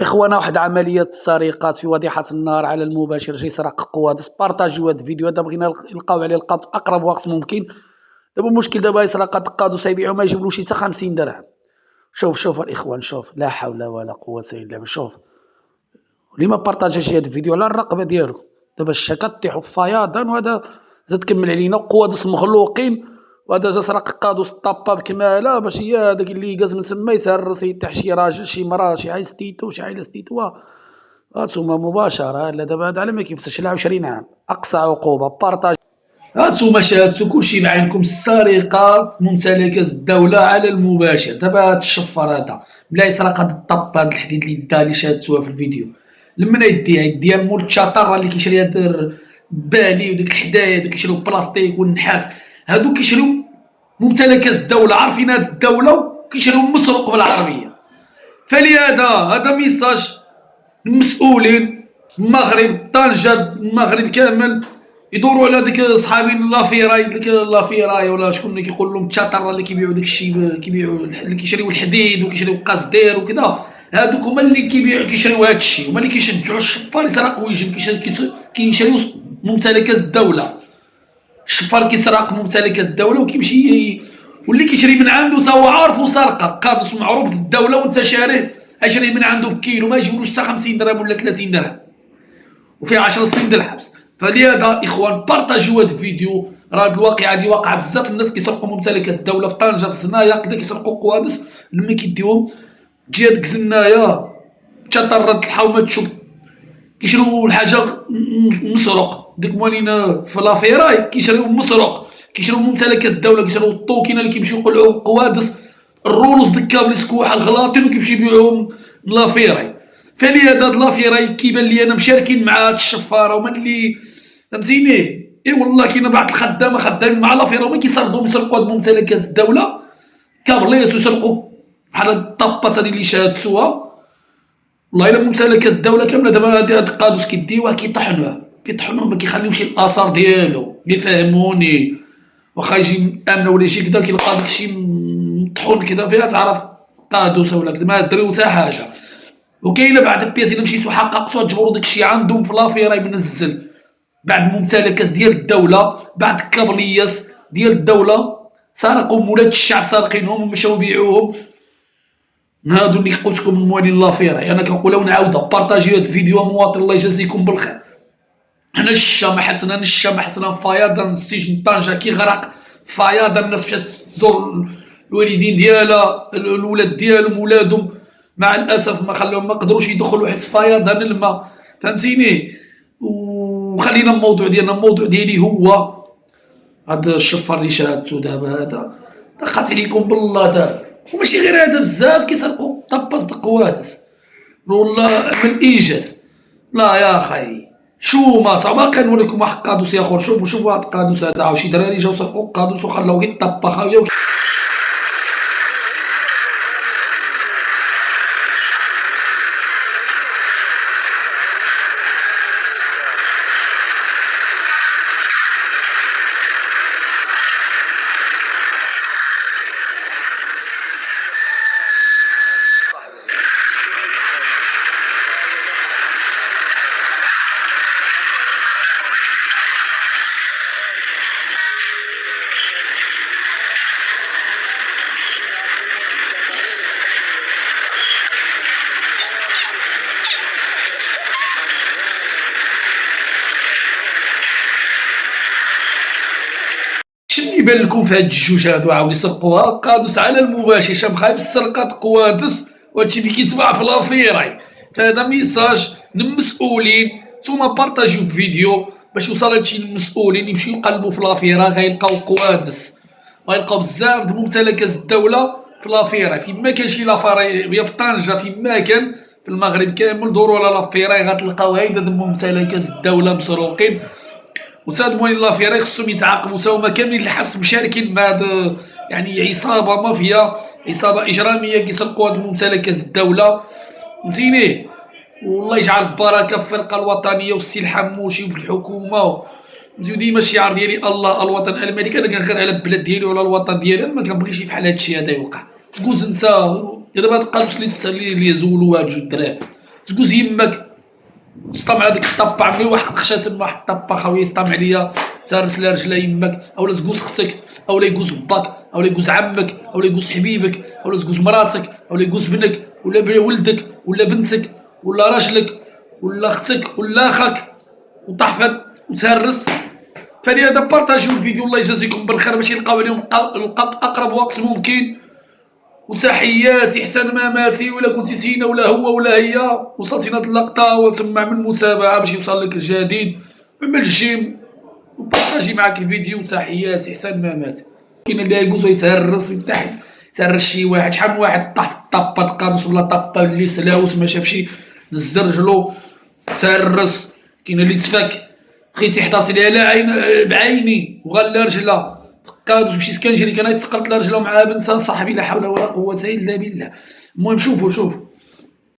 إخوانا، واحد عملية السرقات في وضيحة النهار على المباشر جاي سرق قوادس. بارطاجيو هاد الفيديو هذا، بغينا نلقاو عليه القبض أقرب وقت ممكن. دابا المشكل دابا يسرق قادوس يبيعو ما يجيبلوش حتى 50 درهم. شوف الإخوان، شوف لا حول ولا قوة إلا بالله. شوف اللي ما بارطاجاش هاد الفيديو على الرقبة ديالو، دابا الشتا طيحو في فياضان، وهذا زاد كمل علينا قوادس مخلوقين، وهذا جا سرق قادوس طابا بكمالة باش هي هذاك اللي يقاز من تما يتهرس يطيح شي راجل شي مرا شي عايز ستيتو شي عايلة ستيتو. هانتوما مباشرة. لا دابا هذا على ما كيفسش لا 20 عام أقصى عقوبة بارطاج. هانتوما شاهدتو كلشي بعينكم، السرقة ممتلكات الدولة على المباشر. دابا هاد الشفر هذا بلا يسرق هاد الطب، هاد الحديد اللي دا اللي شاهدتوها في الفيديو، لمن يديها مول التشاطر اللي كيشريها دار بالي وديك الحدايا دوك كيشريو بلاستيك والنحاس. هادو كيشريو ممتلكات الدولة، عارفين هاد الدولة كيشريو مسروق بالعربية. فلهذا هذا ميساج المسؤولين المغرب، طنجة، المغرب كامل، يدوروا على ديك صحابين لافيراي، ديك لافيراي ولا شكون اللي كيقول لهم التشاطر اللي كيبيعوا داك الشيء، كيبيعوا اللي كيشريو الحديد وكيشريو قصدير وكذا. هادوك هما اللي كيشريو هاد الشيء، هما اللي كيشجعوا الشفار يسرق ويجي كيشريو ممتلكات الدولة. الشفار كيسرق ممتلكات الدولة وكيمشي، واللي كيشري من عنده تا هو عارفو سرقة. قادوس معروف الدولة وانت شاريه، اشري من عنده بكيلو ما يجيبولوش حتى 50 درهم ولا 30 درهم وفيه 10 سنين ديال الحبس. فلهذا اخوان بارطاجيو هذا الفيديو. راه هاد الواقعة هادي واقعة بزاف، الناس كيسرقوا ممتلكات الدولة في طنجة في الزنايا كدا، كيسرقوا قوادس لما كيديوهم تجي هاديك الزنايا تشطرات الحومة تشوف كيشريو الحاجة مسروق. ديك موالين في لافيراي كيشريو مسروق، كيشريو ممتلكات الدولة، كيشريو الطوكينة اللي كيمشيو يقلعو قوادس، الرولوس ديك كابل سكوحة الغلاطين وكيمشي يبيعوهم لافيراي. فلهذا هاد لافيراي كيبان لي انا مشاركين مع هاد الشفارة ومن اللي فهمتيني. اي والله كاين بعض الخدامة خدامين مع لافيراي وما كيصردو يسرقوا هاد ممتلكات الدولة كابليس ويسرقوا بحال هاد الطابات هادي اللي شاهدتوها. والله الا ممتلكات الدولة كاملة دابا هاد القادوس كيديوها كيطحنوه ما كيخليوش الاثار ديالو. يفهموني واخا يجي امنه ولا شي كدا كيلقى داكشي مطحون كدا فيها تعرف قادوس ولا كدا ما دريو حتى حاجة. وكاينه بعض البياس الا مشيتو حققتو تجبروا داكشي عندهم في لافيراي منزل، بعض الممتلكات ديال الدولة، بعض الكابلياس ديال الدولة سرقوا ولاد الشعب سارقينهم ومشاو بيعوهم. هادو اللي قلت لكم الموالين لافيراي. انا كنقولها ونعاودها، بارطاجيو هاد الفيديو مواطن الله يجازيكم بالخير. حنا الشمحتنا فياضان السجن طنجة كيغرق فياضان، الناس مشات تزور الوالدين ديالها الولاد ديالهم ولادهم، مع الاسف ما خلاهم ما قدروش يدخلوا حيت فياضان الماء. فهمتيني. وخلينا الموضوع ديالنا، الموضوع ديالي هو هاد الشفار اللي شاهدتو دابا هذا. دخلت عليكم بالله دابا، وماشي غير هذا، بزاف كيسرقوا طباز د قوادس والله من الايجاز. لا يا خي حشومه صافا. كنوريكم واحد قادوس يا اخر. شوفوا هاد القادوس هذا، شي دراري جاو سرقوا قادوس وخلاوه يطبخ خاويه. شنو يبان لكم في هاد الجوج هادو عاود يسرقوها قادوس على المباشر؟ شاب خايب السرقات قوادس وهادشي اللي كيتباع في لافيراي. فهذا ميساج للمسؤولين، نتوما بارطاجيو الفيديو باش يوصل هادشي للمسؤولين يمشيو يقلبوا في لافيراي غيلقاو قوادس، غيلقاو بزاف د ممتلكات الدولة في لافيراي. فين ما كان شي لافيراي في طنجة، فين ما كان في المغرب كامل دوروا على لافيراي غتلقاو هيدا د ممتلكات الدولة مسروقين. وتا هاد موالين لافيراي خصهم يتعاقبوا تا هما كاملين الحبس، مشاركين مع هاد يعني عصابة مافيا، عصابة إجرامية كيسرقوا هاد ممتلكات الدولة. فهمتيني. والله يجعل البركة في الفرقة الوطنية والسي الحموشي وفي الحكومة. ديما الشعار ديالي الله الوطن الملك. انا كنغير على البلاد ديالي ولا الوطن ديالي، انا ما كنبغيش بحال هادشي هذا يوقع. تقوز انت دابا هاد القادوس اللي يزولوا هاد جوج دراري تقوز يمك تسطم على ديك الطابة، عملي واحد الخشاسم واحد الطابة خويا يسطم عليا تهرس لها رجلها يمك، اولا تقوز اختك، اولا يقوز باك، اولا يقوز عمك، اولا يقوز حبيبك، اولا تقوز مراتك، اولا يقوز بنك، ولا ولدك، ولا بنتك، ولا راجلك، ولا اختك، ولا اخاك، وطحفن وتهرس. فلهذا بارطاجيو الفيديو، الله يجازيكم بالخير باش يلقاو عليهم القط اقرب وقت ممكن. وتحياتي حتى مماتي، ولا كنتي تينا ولا هو ولا هي وصلتينا اللقطة وتم من المتابعة باش يوصل لك الجديد من الجيم، وبارطاجي معاك الفيديو. تحياتي حتى مماتي. كاين اللي يقوز ويتهرس من تحت، تهرس شي واحد، شحال من واحد طاح في الطابة تقادوس ولا طابة اللي سلاوس ما شافش نزل رجلو تهرس. كاين اللي تفك خيتي حضرتي ليها لا عين بعيني وغلا رجلها قادوس مشيت كنجري كان يتقلت لها رجلها مع بنتها صاحبي، لا حول ولا قوة إلا بالله. المهم شوفوا